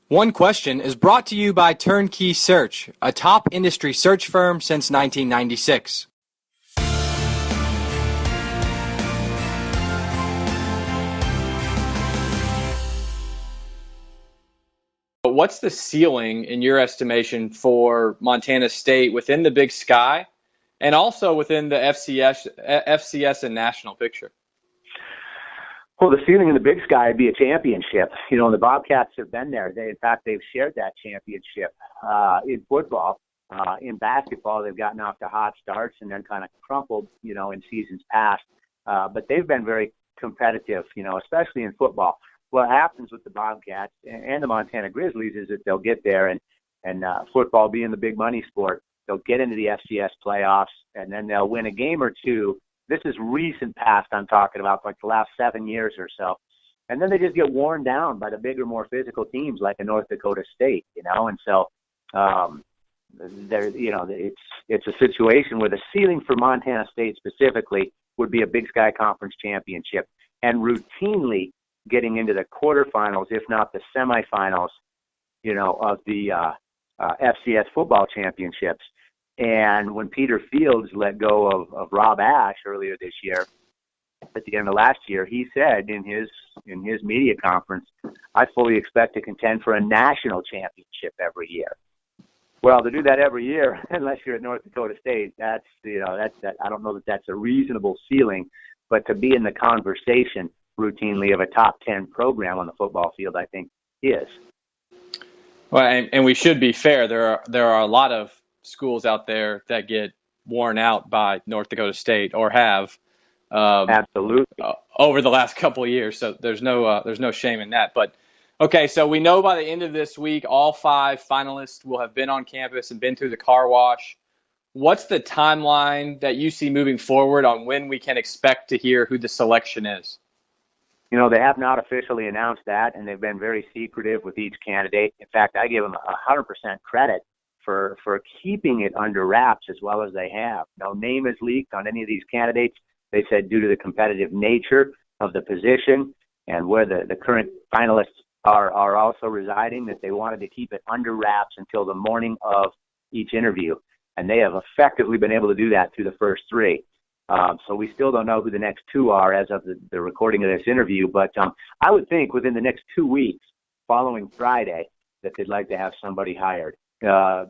One Question is brought to you by Turnkey Search, a top industry search firm since 1996. What's the ceiling, in your estimation, for Montana State within the Big Sky and also within the FCS and national picture? Well, the ceiling in the Big Sky would be a championship. You know, the Bobcats have been there. They've shared that championship in football. In basketball, they've gotten off to hot starts and then kind of crumpled, you know, in seasons past. But they've been very competitive, you know, especially in football. What happens with the Bobcats and the Montana Grizzlies is that they'll get there and football being the big money sport, they'll get into the FCS playoffs and then they'll win a game or two. This is recent past I'm talking about, like the last 7 years or so. And then they just get worn down by the bigger, more physical teams like a North Dakota State, you know. And so, you know, it's a situation where the ceiling for Montana State specifically would be a Big Sky Conference championship and routinely getting into the quarterfinals, if not the semifinals, you know, of the FCS football championships. And when Peter Fields let go of Rob Ash earlier this year, at the end of last year, he said in his media conference, "I fully expect to contend for a national championship every year." Well, to do that every year, unless you're at North Dakota State, that's I don't know that that's a reasonable ceiling, but to be in the conversation routinely of a top 10 program on the football field, I think is. Well, and we should be fair. There are a lot of schools out there that get worn out by North Dakota State or have absolutely over the last couple of years. So there's no shame in that. But okay, so we know by the end of this week, all 5 finalists will have been on campus and been through the car wash. What's the timeline that you see moving forward on when we can expect to hear who the selection is? You know, they have not officially announced that, and they've been very secretive with each candidate. In fact, I give them 100% credit for keeping it under wraps as well as they have. No name is leaked on any of these candidates. They said due to the competitive nature of the position and where the current finalists are also residing, that they wanted to keep it under wraps until the morning of each interview. And they have effectively been able to do that through the first 3. So we still don't know who the next 2 are as of the recording of this interview. But I would think within the next 2 weeks following Friday that they'd like to have somebody hired.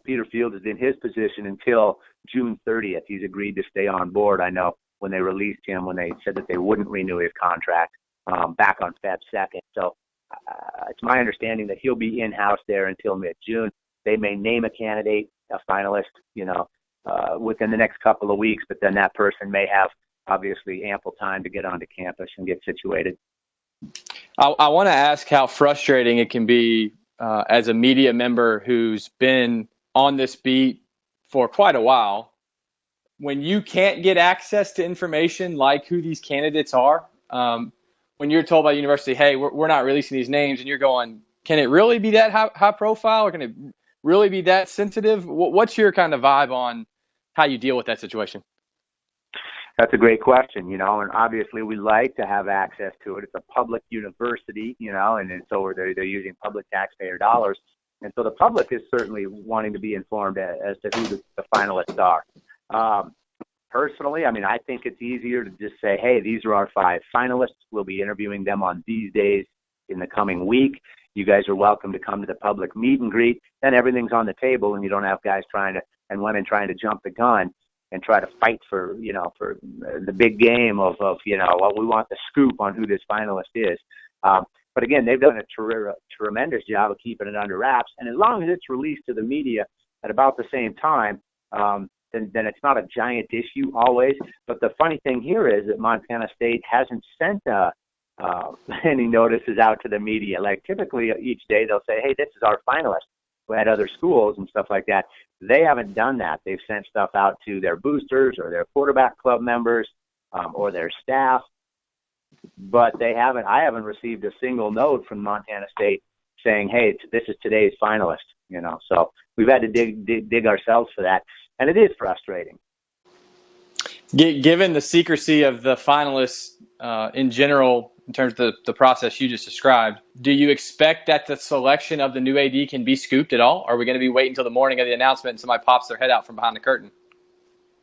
Peter Fields is in his position until June 30th. He's agreed to stay on board. I know when they released him, when they said that they wouldn't renew his contract back on Feb 2nd. So it's my understanding that he'll be in-house there until mid-June. They may name a candidate, a finalist, you know, within the next couple of weeks, but then that person may have obviously ample time to get onto campus and get situated. I want to ask how frustrating it can be as a media member who's been on this beat for quite a while when you can't get access to information like who these candidates are. When you're told by the university, hey, we're not releasing these names, and you're going, can it really be that high profile, or can it really be that sensitive? What's your kind of vibe on how you deal with that situation? That's a great question, you know, and obviously we like to have access to it. It's a public university, you know, and so they're using public taxpayer dollars. And so the public is certainly wanting to be informed as to who the finalists are. Personally, I mean, I think it's easier to just say, hey, these are our 5 finalists. We'll be interviewing them on these days in the coming week. You guys are welcome to come to the public meet and greet. Then everything's on the table, and you don't have guys and women trying to jump the gun and try to fight for the big game of well, we want the scoop on who this finalist is. But again, they've done a tremendous job of keeping it under wraps. And as long as it's released to the media at about the same time, then it's not a giant issue always. But the funny thing here is that Montana State hasn't sent any notices out to the media. Like typically each day they'll say, hey, this is our finalist. We had other schools and stuff like that. They haven't done that. They've sent stuff out to their boosters or their quarterback club members or their staff. But I haven't received a single note from Montana State saying, hey, this is today's finalist. You know, so we've had to dig ourselves for that. And it is frustrating. Given the secrecy of the finalists in general, in terms of the process you just described, do you expect that the selection of the new AD can be scooped at all? Or are we going to be waiting until the morning of the announcement and somebody pops their head out from behind the curtain?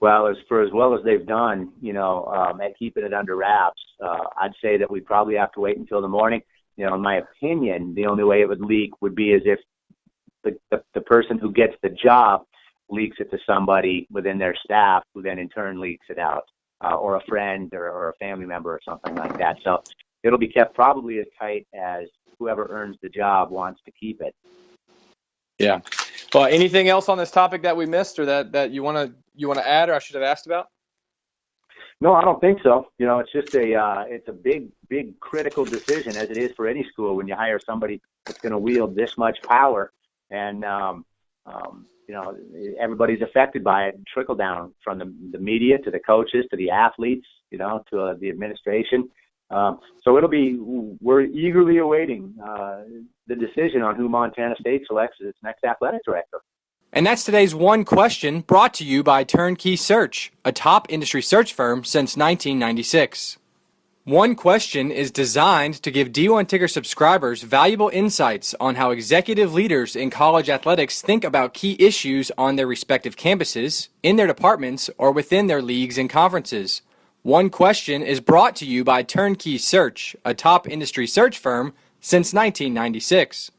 Well, as well as they've done, at keeping it under wraps, I'd say that we probably have to wait until the morning. In my opinion, the only way it would leak would be as if the person who gets the job leaks it to somebody within their staff, who then in turn leaks it out, or a friend or a family member or something like that. So it'll be kept probably as tight as whoever earns the job wants to keep it. Yeah. Well, anything else on this topic that we missed, or that you want to add, or I should have asked about? No, I don't think so. It's just it's a big critical decision, as it is for any school when you hire somebody that's going to wield this much power, and everybody's affected by it. Trickle down from the media to the coaches to the athletes, to the administration. So we're eagerly awaiting the decision on who Montana State selects as its next athletic director. And that's today's One Question, brought to you by Turnkey Search, a top industry search firm since 1996. One Question is designed to give D1 Ticker subscribers valuable insights on how executive leaders in college athletics think about key issues on their respective campuses, in their departments, or within their leagues and conferences. One Question is brought to you by Turnkey Search, a top industry search firm since 1996.